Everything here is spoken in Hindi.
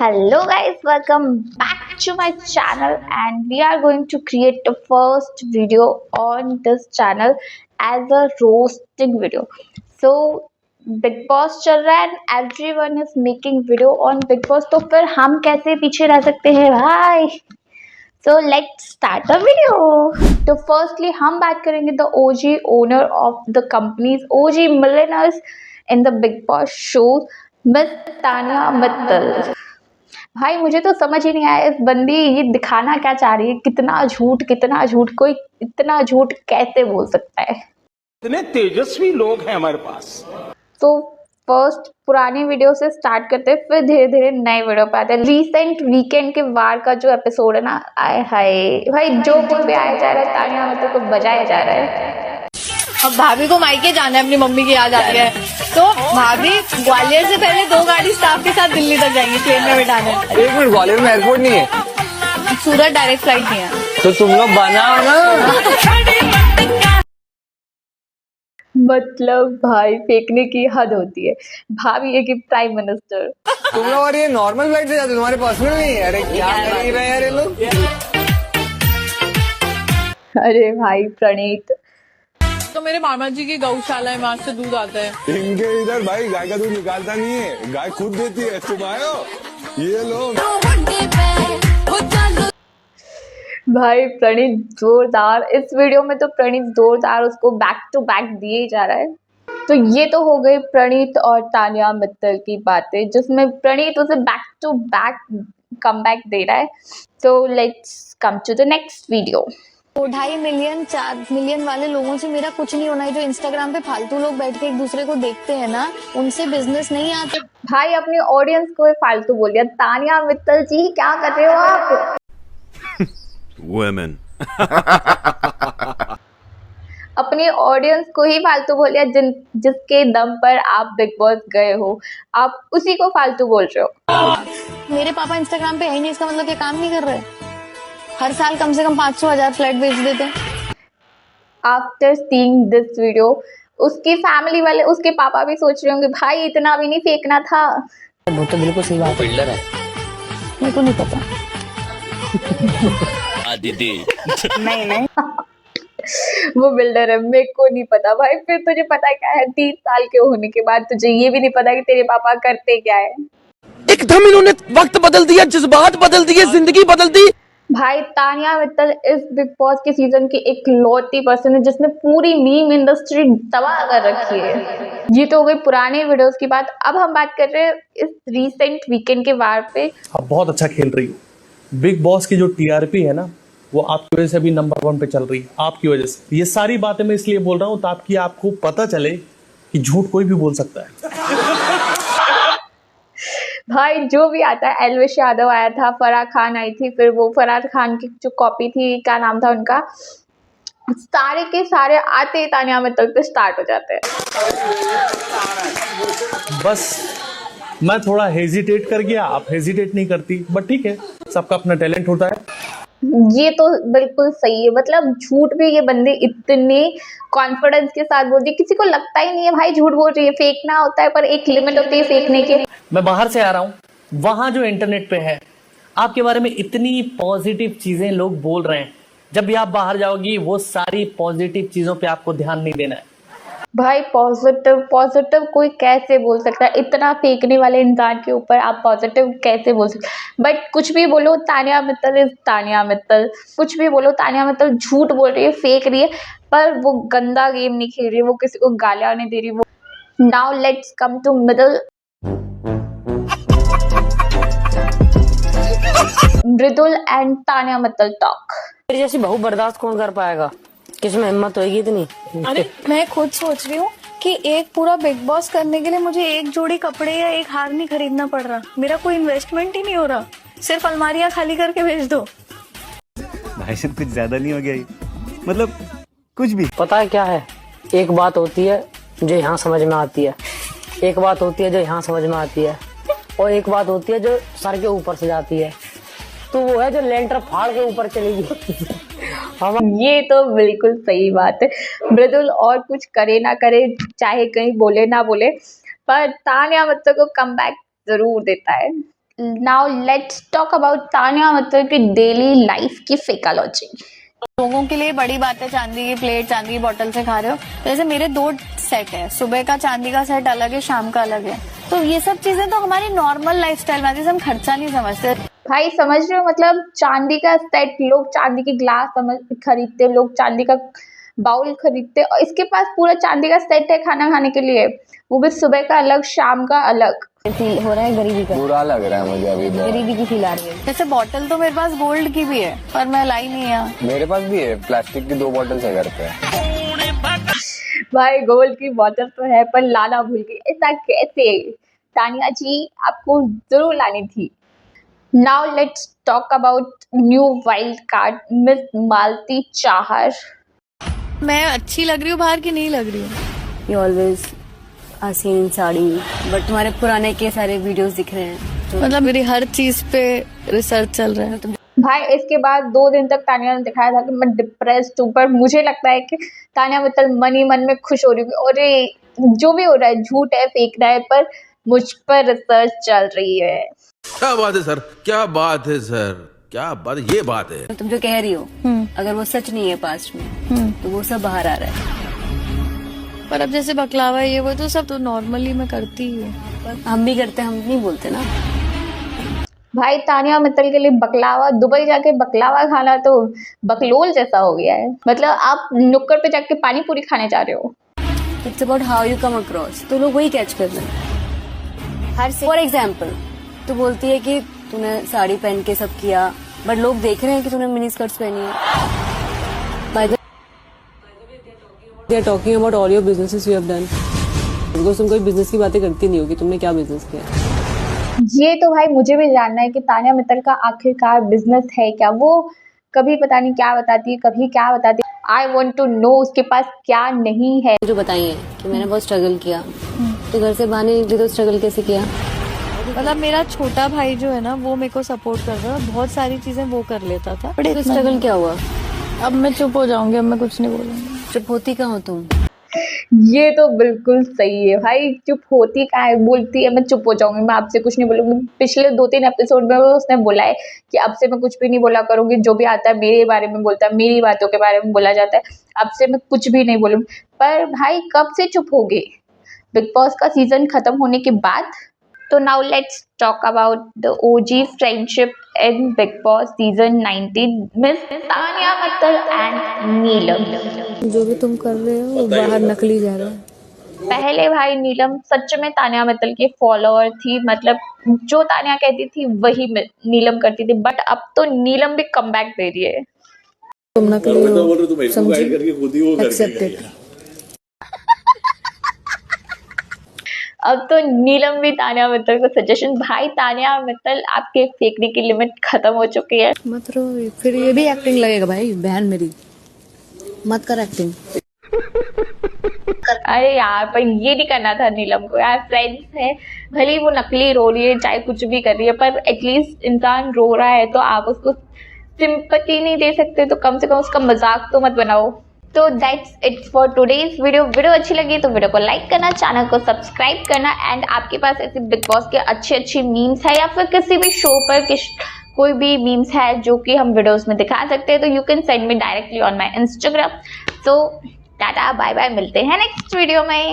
Hello guys, welcome back to my channel and we are going to create the first video on this channel as a roasting video. So Big Boss चल रहा है and everyone is making video on Big Boss, तो फिर हम कैसे पीछे रह सकते हैं भाई. So let's start the video. तो firstly हम बात करेंगे the OG owner of the companies, OG millionaires in the Big Boss shows, miss Tania Mittal. भाई मुझे तो समझ ही नहीं आया इस बंदी ये दिखाना क्या चाह रही है. कितना झूठ कोई इतना झूठ कैसे बोल सकता है. इतने तेजस्वी लोग हैं हमारे पास. तो फर्स्ट पुरानी वीडियो से स्टार्ट करते हैं, फिर धीरे धीरे नए वीडियो पे आते हैं. रिसेंट वीकेंड के वार का जो एपिसोड है ना, आए हाय भाई जो कोई भी आया जा रहा है तानिया मतलब को बजाया जा रहा है. अब भाभी को मायके जाना है, अपनी मम्मी की याद आती है तो भाभी ग्वालियर से पहले 2 गाड़ी स्टाफ के साथ दिल्ली तक जाएंगी ट्रेन में बिठाने. एक मिनट, ग्वालियर में एयरपोर्ट नहीं है? सूरत डायरेक्ट फ्लाइट नहीं है तो तुम लोग बनाओ ना. मतलब भाई फेंकने की हद होती है. भाभी है कि प्राइम मिनिस्टर. तुम लोग और ये नॉर्मल फ्लाइट से जाते, तुम्हारे पर्सनल नहीं है? अरे क्या कर ही रहे यार ये लोग. अरे भाई प्रणीत तो मेरे मामा जी की गौशाला है, वहाँ से दूध आता है. इनके इधर भाई गाय का दूध निकालता नहीं है, गाय खुद देती है. तुम आयो ये लोग. भाई प्रणीत जोरदार. इस वीडियो में तो प्रणीत जोरदार उसको बैक टू बैक दिए ही जा रहा है. तो ये तो हो गई प्रणीत और तानिया मित्तल की बातें, जिसमें प्रणीत उसे बैक टू बैक कमबैक दे रहा है. तो let's come to the next video. 2.5 million 4 million वाले लोगों से मेरा कुछ नहीं होना है. जो इंस्टाग्राम पे फालतू लोग बैठ के एक दूसरे को देखते हैं ना, उनसे बिजनेस नहीं आता. भाई अपनी ऑडियंस को फालतू बोल दिया. तानिया मित्तल जी क्या कर रहे हो आप. Women. अपनी ऑडियंस को ही फालतू बोल दिया. जिसके दम पर आप बिग बॉस गए हो, आप उसी को फालतू बोल रहे हो. मेरे पापा इंस्टाग्राम पे है ही नहीं, इसका मतलब ये काम नहीं कर रहे. हर साल कम से कम 500,000 फ्लैट बेच देते. आफ्टर सीइंग दिस वीडियो उसकी फैमिली वाले, उसके पापा भी सोच रहे होंगे भाई इतना भी नहीं फेंकना था. वो तो बिल्कुल सही बात है. बिल्डर है, मेरे को नहीं पता. दीदी नहीं वो बिल्डर है, मेरे को नहीं पता. भाई फिर तुझे पता क्या है, 30 साल के होने के बाद तुझे ये भी नहीं पता कि तेरे पापा करते क्या है. एकदम इन्होंने वक्त बदल दिया, जज्बात बदल दिए, जिंदगी बदल दी. भाई तानिया मित्तल इस बिग बॉस के सीजन की एक लौती पर्सन है जिसने पूरी मीम इंडस्ट्री तबाह कर रखी है. ये तो हो गई पुराने वीडियोस की बात. अब हम बात कर रहे हैं इस रिसेंट वीकेंड के वार पे. आप बहुत अच्छा खेल रही हो. बिग बॉस की जो टीआरपी है ना, वो आपकी वजह से अभी नंबर 1 पे चल रही है. आपकी वजह से ये सारी बातें मैं इसलिए बोल रहा हूँ ताकि आपको पता चले कि झूठ कोई भी बोल सकता है. भाई जो भी आता है, एल्विश यादव आया था, फराह खान आई थी, फिर वो फराह खान की जो कॉपी थी, क्या नाम था उनका, सारे के सारे आते ही तानिया मित्तल पे स्टार्ट हो जाते हैं. बस मैं थोड़ा हेजिटेट कर गया, आप हेजिटेट नहीं करती, बट ठीक है, सबका अपना टैलेंट होता है. ये तो बिल्कुल सही है. मतलब झूठ भी ये बंदे इतने कॉन्फिडेंस के साथ बोल रही, किसी को लगता ही नहीं है भाई झूठ बोल रही है. फेंकना होता है पर एक लिमिट होती है फेंकने की. मैं बाहर से आ रहा हूँ, वहां जो इंटरनेट पे है आपके बारे में इतनी पॉजिटिव चीजें लोग बोल रहे हैं. जब भी आप बाहर जाओगी वो सारी पॉजिटिव चीजों पे आपको ध्यान नहीं देना है. भाई पॉजिटिव कोई कैसे बोल सकता है. इतना फेंकने वाले इंसान के ऊपर आप पॉजिटिव कैसे बोल सकते. बट कुछ भी बोलो तानिया मित्तल इज तानिया मित्तल. कुछ भी बोलो तानिया मित्तल झूठ बोल रही है, फेंक रही है, पर वो गंदा गेम नहीं खेल रही है, वो किसी को गालियां नहीं दे रही. वो now let's come to middle. Mridul and Tania Mittal talk. मेरी जैसी बहू बर्दाश्त कौन कर पाएगा? किसमें हिम्मत होगी इतनी? अरे मैं खुद सोच रही हूँ कि एक पूरा बिग बॉस करने के लिए मुझे एक जोड़ी कपड़े या एक हार नहीं खरीदना पड़ रहा. मेरा कोई इन्वेस्टमेंट ही नहीं हो रहा. सिर्फ अलमारियां खाली करके भेज दो. भाई साहब कुछ ज्यादा नहीं हो गया ये? मतलब कुछ भी. पता है क्या है, एक बात होती है जो यहाँ समझ में आती है, एक बात होती है जो यहाँ समझ में आती है, और एक बात होती है जो सर के ऊपर से जाती है. तो वो है जो लेंटर फाड़ के ऊपर चलेगी. ये तो बिल्कुल सही बात है. मृदुल और कुछ करे ना करे, चाहे कहीं बोले ना बोले, पर तानिया मित्तल को कमबैक जरूर देता है. Now let's talk about Tania Mittal की डेली लाइफ की फेकोलॉजी। लोगों के लिए बड़ी बात है चांदी की प्लेट, चांदी की बोतल से खा रहे हो। जैसे मेरे 2 सेट है, सुबह का चांदी का सेट अलग है, शाम का अलग है। तो ये सब चीजें तो हमारी नॉर्मल लाइफस्टाइल में आती है, हम खर्चा नहीं समझते। भाई समझ रहे हो, मतलब चांदी का सेट, लोग चांदी की ग्लास खरीदते, लोग चांदी का बाउल खरीदते, और इसके पास पूरा चांदी का सेट है खाना खाने के लिए, वो भी सुबह का अलग, शाम का अलग। फील हो रहा है गरीबी का, बुरा लग रहा है मुझे अभी बहुत। गरीबी की फील आ रही है। जैसे बॉटल तो मेरे पास गोल्ड की भी है, पर मैं लाई नहीं है। मेरे पास भी है, प्लास्टिक की 2 बॉटल्स है घर पे। भाई गोल्ड की बोतल तो है, पर लाना भूल गई, ऐसा कैसे? तानिया जी आपको जरूर लानी थी। Now let's talk about new wild card miss Malti Chahar. मैं अच्छी लग रही हूँ बाहर की नहीं लग रही हूँ? You always are seen in sari, but तुम्हारे पुराने के सारे वीडियोस दिख रहे हैं तो मतलब मेरी हर चीज पे रिसर्च चल रहा है। भाई इसके बाद 2 दिन तक तानिया ने दिखाया था कि मैं डिप्रेस्ड हूँ, पर मुझे लगता है कि तानिया मित्तल मन ही मन में खुश हो रही है। और जो भी हो रहा है झूठ है, फेंकना है, पर मुझ पर रिसर्च चल रही है। क्या बात है सर, क्या बात है सर, क्या बात, ये बात है। तुम जो कह रही हो अगर वो सच नहीं है पास्ट में तो वो सब बाहर आ रहा है। पर अब जैसे बकलावा ये वो तो सब तो नॉर्मली मैं करती ही हूँ। हम भी करते हैं, हम नहीं बोलते ना। भाई तानिया मित्तल के लिए बकलावा, दुबई जाके बकलावा खाना तो बकलोल जैसा हो गया है। मतलब आप नुक्कड़ पे जाके पानी पूरी खाने जा रहे हो। It's about how you come across, तो लोग वही कैच कर रहे हैं। हर फॉर एग्जाम्पल तो बोलती है कि तूने साड़ी पहन के सब किया, बट लोग देख रहे हैं कि तूने मिनी स्कर्ट्स पहनी है। They are talking about all your businesses you have done. Because तुम कोई बिजनेस की बातें करती नहीं होगी, तुमने क्या बिजनेस किया? ये तो भाई मुझे भी जानना है कि तानिया मित्तल का आखिरकार बिजनेस है क्या। वो कभी पता नहीं क्या बताती है, कभी क्या बताती है। आई वॉन्ट टू नो उसके पास क्या नहीं है। जो बताई है कि मैंने बहुत स्ट्रगल किया, तो घर से बाहर नहीं निकली तो स्ट्रगल कैसे किया? मतलब मेरा छोटा भाई जो है ना वो मेरे को सपोर्ट कर रहा है, बहुत सारी चीजें वो कर लेता था। तो स्ट्रगल क्या हुआ? अब मैं चुप हो जाऊंगी, अब मैं कुछ नहीं बोलूंगी। चुप होती कहाँ हो तुम? ये तो बिल्कुल सही है भाई, चुप होती का है, बोलती है मैं चुप हो जाऊंगी, मैं आपसे कुछ नहीं बोलूंगी। पिछले 2-3 एपिसोड में उसने बोला है कि अब से मैं कुछ भी नहीं बोला करूंगी, जो भी आता है मेरे बारे में बोलता है, मेरी बातों के बारे में बोला जाता है, अब से मैं कुछ भी नहीं बोलूंगी। पर भाई कब से चुप हो गए? बिग बॉस का सीजन खत्म होने के बाद। तो now let's talk about the OG friendship in Bigg Boss season 19 miss Tania Mittal and Neelam. जो भी तुम कर रहे हो बाहर नकली जा रहा है। पहले भाई नीलम सच में तानिया मित्तल की फॉलोअर थी, मतलब जो तानिया कहती थी वही नीलम करती थी, बट अब तो नीलम भी कमबैक दे रही है। तुम नकली हो, समझी? एक्सेप्टेड। अब तो नीलम भी तानिया मित्तल को सजेशन। भाई तानिया मित्तल आपके फेंकने की लिमिट खत्म हो चुकी है। मत रो, फिर ये भी एक्टिंग लगेगा भाई, बहन मेरी मत कर एक्टिंग। अरे यार पर ये नहीं करना था नीलम को यार, फ्रेंड्स है, भले ही वो नकली रो रही है, चाहे कुछ भी कर रही है, पर एटलीस्ट इंसान रो रहा है तो आप उसको सिंपैथी नहीं दे सकते तो कम से कम उसका मजाक तो मत बनाओ। तो that's it for today's video अच्छी लगी तो वीडियो को लाइक करना, चैनल को सब्सक्राइब करना, एंड आपके पास ऐसे बिग बॉस के अच्छे मीम्स है या फिर किसी भी शो पर कोई भी मीम्स है जो कि हम वीडियोस में दिखा सकते हैं तो you can send me directly on my Instagram. So tata bye bye, मिलते हैं नेक्स्ट वीडियो में।